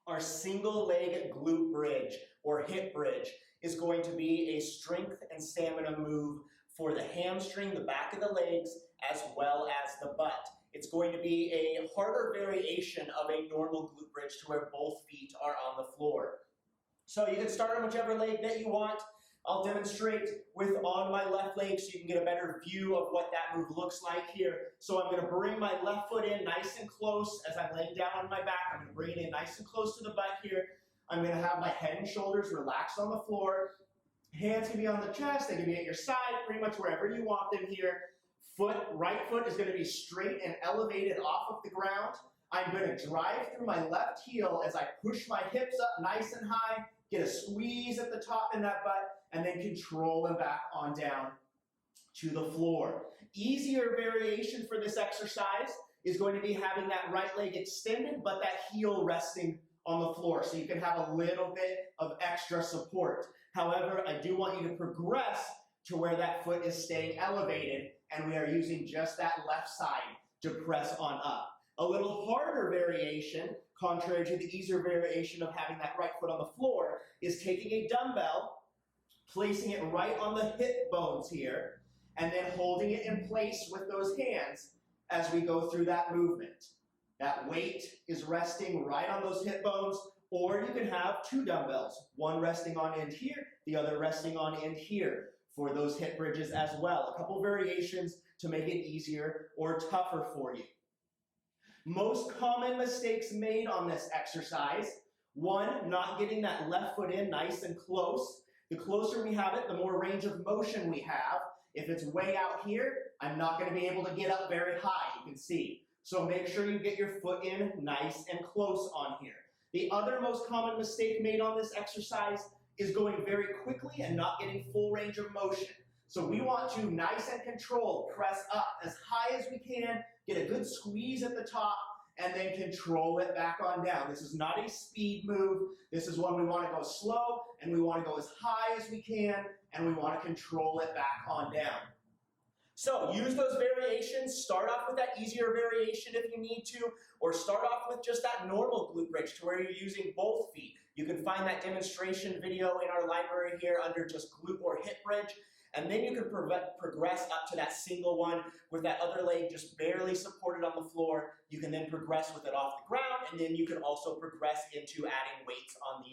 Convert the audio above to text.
Our single leg glute bridge or hip bridge is going to be a strength and stamina move for the hamstring, the back of the legs, as well as the butt. It's going to be a harder variation of a normal glute bridge to where both feet are on the floor. So you can start on whichever leg that you want. I'll demonstrate with on my left leg so you can get a better view of what that move looks like here. So I'm going to bring my left foot in nice and close as I'm laying down on my back. I'm going to bring it in nice and close to the butt here. I'm going to have my head and shoulders relaxed on the floor. Hands can be on the chest, they can be at your side, pretty much wherever you want them here. Right foot is going to be straight and elevated off of the ground. I'm going to drive through my left heel as I push my hips up nice and high, get a squeeze at the top in that butt, and then control them back on down to the floor. Easier variation for this exercise is going to be having that right leg extended, but that heel resting on the floor, so you can have a little bit of extra support. However, I do want you to progress to where that foot is staying elevated, and we are using just that left side to press on up. A little harder variation, contrary to the easier variation of having that right foot on the floor, is taking a dumbbell, placing it right on the hip bones here, and then holding it in place with those hands as we go through that movement. That weight is resting right on those hip bones, or you can have two dumbbells, one resting on end here, the other resting on end here for those hip bridges as well. A couple variations to make it easier or tougher for you. Most common mistakes made on this exercise: one, not getting that left foot in nice and close. The closer we have it, the more range of motion we have. If it's way out here, I'm not going to be able to get up very high, you can see. So make sure you get your foot in nice and close on here. The other most common mistake made on this exercise is going very quickly and not getting full range of motion. So we want to, nice and controlled, press up as high as we can, get a good squeeze at the top, and then control it back on down. This is not a speed move. This is one we want to go slow, and we want to go as high as we can, and we want to control it back on down. So use those variations. Start off with that easier variation if you need to, or start off with just that normal glute bridge to where you're using both feet. You can find that demonstration video in our library here under just glute or hip bridge. And then you can progress up to that single one with that other leg just barely supported on the floor. You can then progress with it off the ground, and then you can also progress into adding weights on the